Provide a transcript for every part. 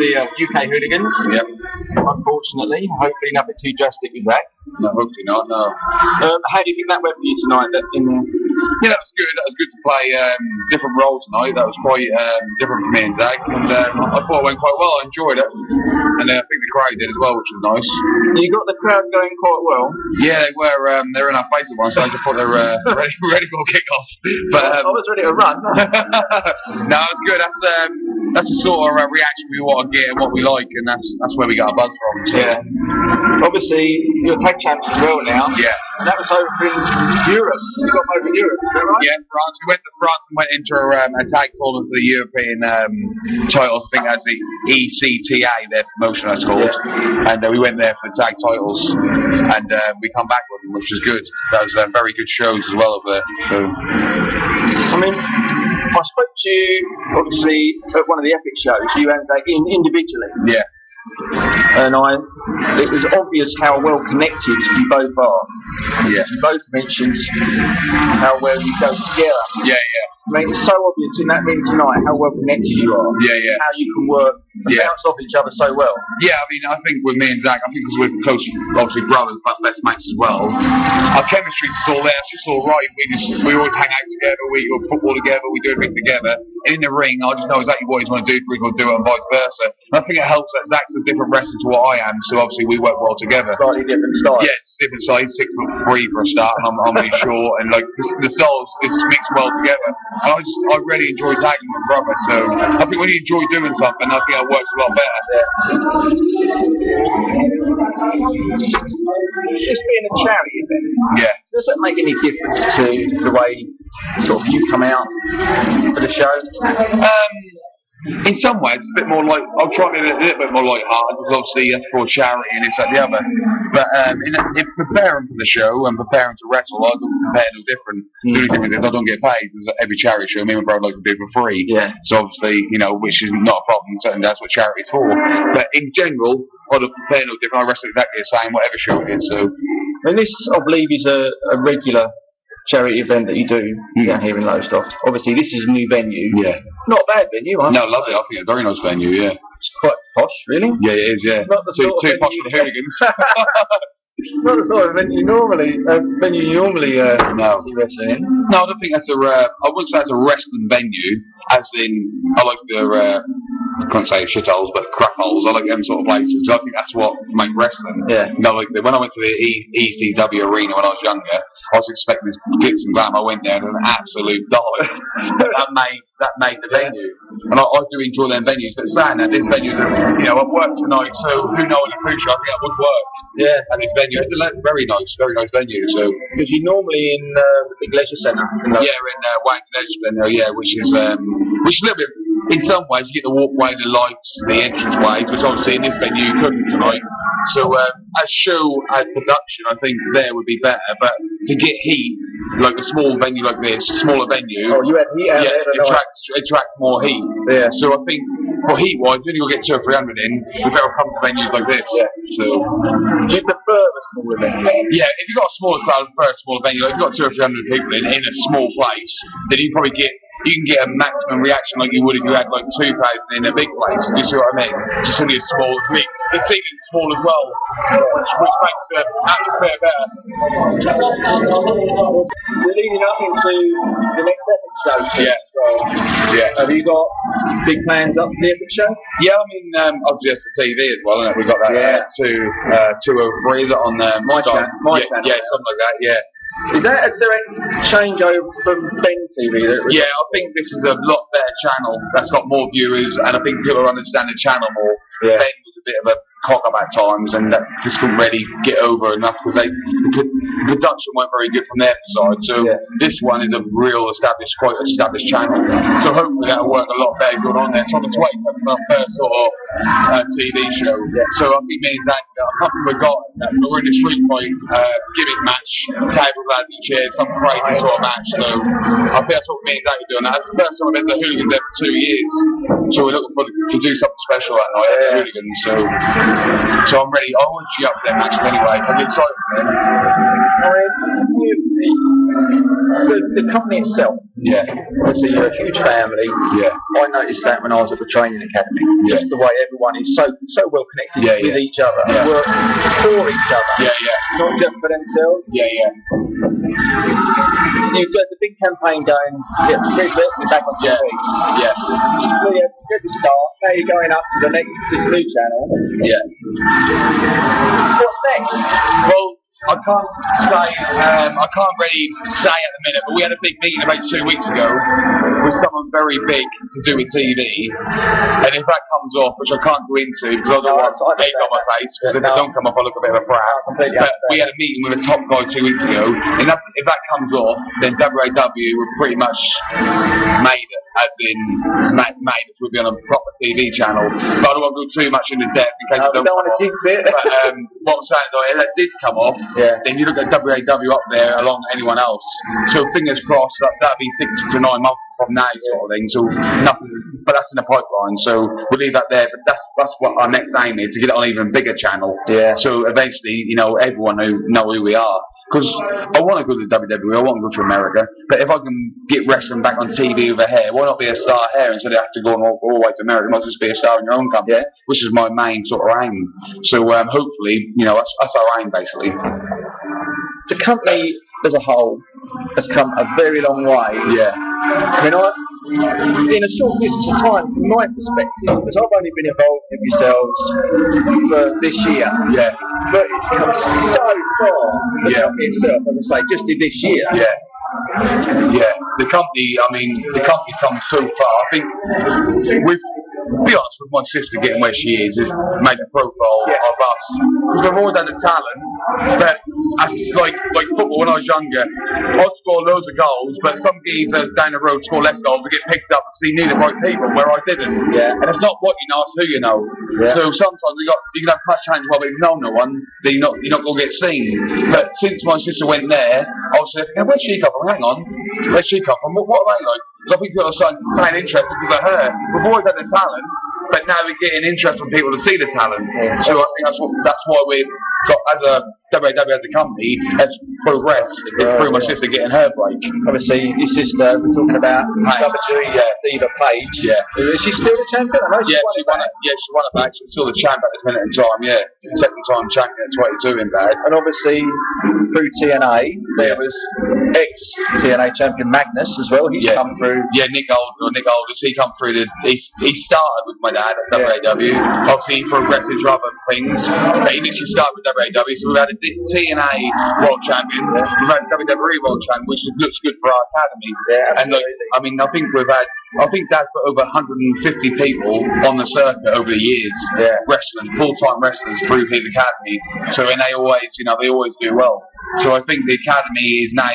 the UK Hooligans. Yep. Unfortunately, hopefully nothing too drastic with that. No, hopefully not. No. How do you think that went for you tonight? Yeah, that was good. That was good to play different roles tonight. That was quite different for me and Dag, and I thought it went quite well. I enjoyed it, and I think the crowd did as well, which was nice. You got the crowd going quite well. Yeah, they were. They were in our face at once, so I just thought they were ready for a kick-off. But I was ready to run. No, it was good. That's the sort of reaction we want to get and what we like, and that's where we got our buzz from. So. Yeah. Obviously, you're tag champs as well now. Yeah. And that was over in Europe. You got over in Europe, is that right? Yeah, France. We went to France and went into a tag tournament for the European titles. I think that's the ECTA, their promotion that's called. Yeah. And we went there for the tag titles, and we come back with them, which was good. That was very good shows as well over there. So. I mean, I spoke to you, obviously, at one of the Epic shows, you and Zach, individually. Yeah. And it was obvious how well connected you both are. Yeah. You both mentioned how well you go together. Yeah, yeah. I mean, it's so obvious in that ring tonight how well connected you are. Yeah, yeah. How you can work and bounce off each other so well. Yeah, I mean, I think with me and Zach, I think because we're close, obviously brothers, but best mates as well. Our chemistry's still there. It's just all right. We always hang out together. We go football together. We do everything together. And in the ring, I just know exactly what he's going to do. We're going to do it, and vice versa. And I think it helps that Zach's a different wrestler to what I am. So obviously we work well together. Slightly different style. Yes, different size. 6'3" for a start, and I'm really short. And like the styles just mix well together. And I really enjoy tagging with my brother. So I think when you enjoy doing something, I think it works a lot better. This being a charity event, does it make any difference to the way sort of you come out for the show? In some ways, it's a bit more like, I'll try to be a little bit more light-hearted, because obviously that's for charity and this, that, the other. But in preparing for the show and preparing to wrestle, I don't prepare no different. The only difference is I don't get paid, because every charity show, me and my brother like to do for free. Yeah. So obviously, which is not a problem, certainly that's what charity's for. But in general, I don't prepare no different. I wrestle exactly the same, whatever show it is. So. And this, I believe, is a regular charity event that you do down here in Lowestoft. Obviously, this is a new venue. Yeah. Not a bad venue, huh? No, lovely. I think it's a very nice venue, yeah. It's quite posh, really. Yeah, it is, yeah. Not the too sort posh for the hooligans. Not the sort of venue you normally see wrestling in. No, I don't think that's I wouldn't say it's a wrestling venue, as in, I like the, I can't say shitholes, but crap holes. I like them sort of places. I think that's what make wrestling. Yeah. No, like when I went to the ECW arena when I was younger, I was expecting this glitz and glam. I went there and an absolute dive. that made the venue. And I do enjoy them venues. But saying that, this venue is, I've worked tonight, so who knows in the future, I think that would work. Yeah. And this venue, it's a very nice venue. So. Because you're normally in the big leisure centre. In Wayne Leisure Centre, which is a little bit. In some ways, you get the walkway, the lights, the entrance ways, which obviously in this venue you couldn't tonight. So as production, I think there would be better. But to get heat, like a small venue like this, a smaller venue, you had heat out there, attracts more heat. Yeah. So I think for heat-wise, when you'll get 200 or 300 in, you better come to venues like this. Yeah. So do you prefer a smaller venue? Yeah. If you've got a smaller crowd, prefer a smaller venue. Like if you've got 200 or 300 people in a small place, then you probably you can get a maximum reaction like you would if you had like 2,000 in a big place. Do you see what I mean? Just only a small. The seating's small as well, which makes the atmosphere better. We're leading up into the next Epic show. Yeah. Have you got big plans up for the Epic show? Yeah, I mean, obviously for TV as well, isn't it? We've got that 203 that on my channel. Yeah, something like that. Yeah. Is that a direct changeover from Ben TV? Yeah, I think this is a lot better channel that's got more viewers, and I think people understand the channel more. Yeah. Ben was a bit of a cock up at times, and that just couldn't really get over enough because the production weren't very good from their side. So this one is a real quite established channel. So hopefully that'll work a lot better going on there. It's on the 27th, our first sort of TV show. Yeah. So I think me and Zach, a couple we've got, we're in a street fight gimmick match, table lads and chairs, some crazy sort of match. So I think that's what me and Zach are doing. That's the first time I've been to Hooligans there for 2 years. So we're looking to do something special that night at the Hooligans. So So I'm ready. I want you up there matches anyway. I'm excited for them. The company itself. Yeah. Obviously, you're a huge family. Yeah. I noticed that when I was at the training academy. Yeah. Just the way everyone is so well connected with each other and work for each other. Yeah, yeah. Not just for themselves. Yeah, yeah. You've got the big campaign going. Chris Wrestling back on TV. Yeah. So you had to start. Now you're going up to this new channel. Yeah. What's next? Well, I can't really say at the minute, but we had a big meeting about 2 weeks ago with someone very big to do with TV, and if that comes off, which I can't go into because otherwise I egg on my face, because if it don't come off I look a bit of a brat. But we had a meeting with a top guy 2 weeks ago, and if that comes off, then WAW were pretty much made it, as in made it, we'll be on a proper TV channel. But I don't want to go too much into depth in case you don't want to jinx it. But what I'm saying is, if that did come off, then you look at WAW up there along anyone else. So fingers crossed that'd be 6 to 9 months from now, sort of thing. So nothing, but that's in the pipeline. So we'll leave that there. But that's what our next aim is, to get it on an even bigger channel. Yeah. So eventually, everyone know who we are. Because I want to go to WWE, I want to go to America. But if I can get wrestling back on TV over here, why not be a star here instead of have to go all the way to America? You might just be a star in your own company, which is my main sort of aim. So hopefully, that's our aim basically. The company as a whole has come a very long way. Yeah. I mean, in a short distance of time, from my perspective, because I've only been involved with yourselves for this year. Yeah. But it's come so far. The company itself, as I say, just in this year. Yeah. Yeah. The company's come so far. I think to be honest, with my sister getting where she is made a profile of us. Because we've always had the talent, but as like football when I was younger, I'd score loads of goals, but some geezer down the road score less goals to get picked up because he knew the right people, where I didn't. Yeah. And it's not what you know, it's who you know. Yeah. So sometimes you can have much change well, but if you know no one, then you're not going to get seen. But since my sister went there, I was like, where's she come from? Hang on. Where's she come from? What are they like? I think people are starting to find interested because of her. We've always had the talent, but now we're getting interest from people to see the talent. Yeah. So I think that's why we've got, as a WAW as a company, has progressed through my sister getting her break. Obviously, your sister, we're talking about Diva Page. Yeah. Is she still the champion? I know she won it. Yeah, she won it back. She's still the champion at this minute in time. Yeah, second time champion at 22 in bad. And obviously, through TNA, there was ex-TNA champion Magnus as well. He's come through. Yeah, Nick Aldis. He come through. He started with my dad at WAW. Obviously, he progressed into other things. But he initially started with WAW. So we've had a TNA World Champion. We've had WWE World Champion, which looks good for our academy. Yeah, and I think Dad's put over 150 people on the circuit over the years, wrestling, full-time wrestlers through his academy. So, and they always do well. So I think the academy is now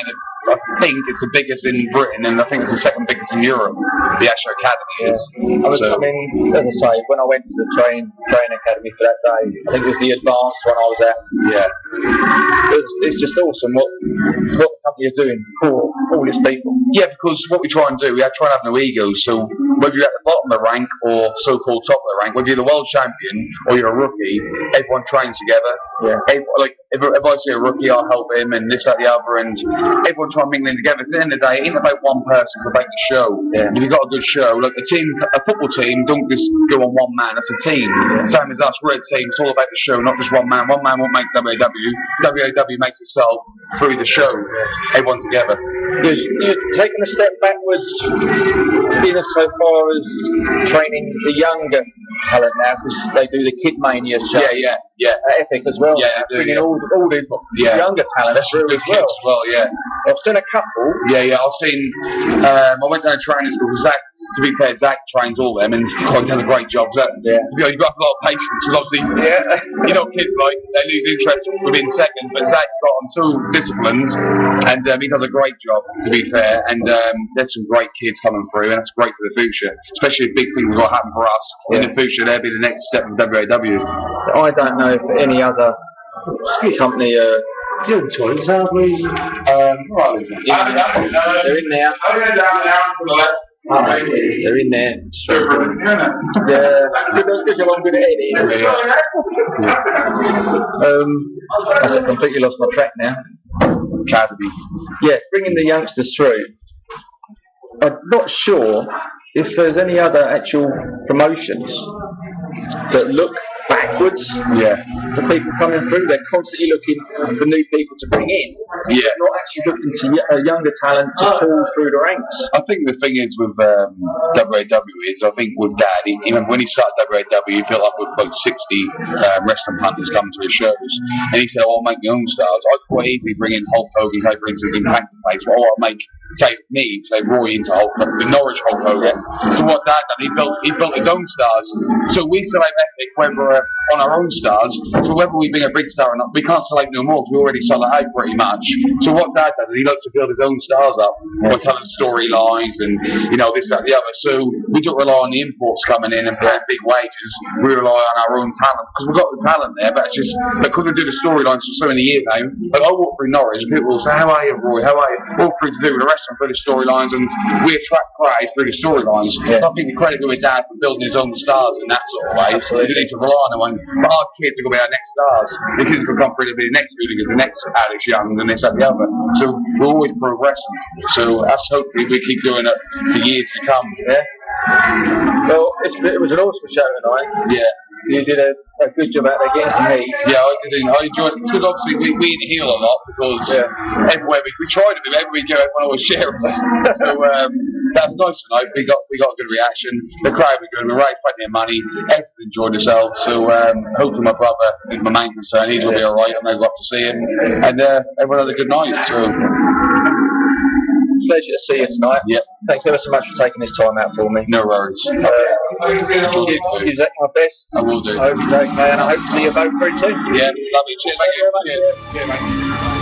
I think it's the biggest in Britain, and I think it's the second biggest in Europe. The actual academy is. As I say, when I went to the training academy for that day, I think it was the advanced one I was at. Yeah. It's just awesome what the company are doing for all these people. Yeah, because what we try and do, we try and have no egos. So whether you're at the bottom of the rank or so-called top of the rank, whether you're the world champion or you're a rookie, everyone trains together. Yeah. If I see a rookie, I'll help him, and this, that, the other, and everyone try mingling together. At the end of the day, it ain't about one person, it's about the show. Yeah. If you've got a good show, like a football team don't just go on one man, it's a team. Same as us, we're a team, it's all about the show, not just one man. One man won't make WAW. WAW makes itself through the show. Everyone together. You're taking a step backwards in so far as training the younger talent now, because they do the Kid Mania show. Yeah. Epic as well. Yeah, bringing all the younger talent. That's really good as well. Yeah. I've seen a couple. Yeah. I've seen. I went down to training school because Zach. To be fair, Zach trains all them and does a great job. To be honest, you've got a lot of patience because obviously, kids they lose interest within seconds, but Zach's got them so disciplined, and he does a great job. To be fair, and there's some great kids coming through, and that's great for the future. Especially if big things are going to happen for us in the future. They'll be the next step of WAW. So I don't know if any other company. Good choice, aren't we? They're in there. They're in there. Yeah, good job. I'm good at editing. I completely lost my track now. Tragedy. Yeah, bringing the youngsters through. I'm not sure if there's any other actual promotions that look backwards. Yeah. For people coming through, they're constantly looking for new people to bring in. Yeah. They're not actually looking to younger talent to pull through the ranks. I think the thing is with WAW is, I think with Dad, even when he started WAW, he built up with about 60 wrestling punters coming to his shows. And he said, I'll make my own stars. I could quite easily bring in Hulk Hogan, say for instance, in Pancake Place, but I'll make, say Roy into Hulk Hogan, the Norwich Hulk Hogan. So what Dad done, he built his own stars. So we select Epic when we're on our own stars. So whether we bring a big star or not, we can't select no more because we already sell it out pretty much. So what Dad does is he likes to build his own stars up by telling storylines and this, that, the other. So we don't rely on the imports coming in and paying big wages. We rely on our own talent because we've got the talent there, but it's just because we do the storylines for so many years now. Like I walk through Norwich and people will say, "How are you, Roy? How are you?" All through to do with the wrestling through the storylines, and we attract crowds through the storylines. Yeah. I think the credit goes with Dad for building his own stars in that sort of way. Absolutely. We don't need to rely on them. But our kids are going to be our next stars. The kids will come through to be the next Hooligans, the next Alex Young, and this, that, the other. So we're always progressing. So that's hopefully we keep doing it for years to come. Yeah. Well, it was an awesome show tonight. Yeah. You did a good job out there getting some heat. Yeah, I enjoyed it because obviously we inhale a lot because everywhere we try to do, everywhere we go, everyone always shares. So that's nice tonight. We got a good reaction. The crowd were good. We raised plenty of money. Everyone enjoyed themselves. So hopefully my brother is my main concern. He's gonna be alright, and I got to see him. And everyone had a good night. So. Pleasure to see you tonight. Yep. Thanks ever so much for taking this time out for me. No worries. Give that my best. I will do. I hope you're okay, and I hope to see you both very soon. Yeah, lovely. Cheers, mate. Cheers, mate.